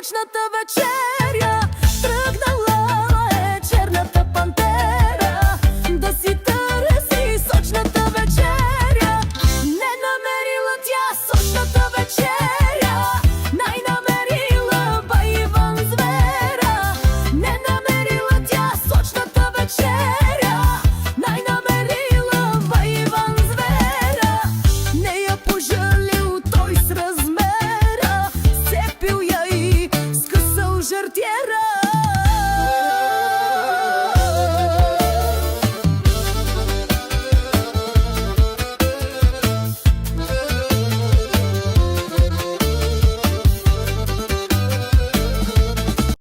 сочната вечеря. Тръгнала е черната пантера да си търси сочната вечеря. Не намерила тя сочната вечеря, най-намерила бай Иван звера. Не намерила тя сочната вечеря, най-намерила бай Иван звера. Не я пожалил той с размера, сцепил я и скъсал жартиера.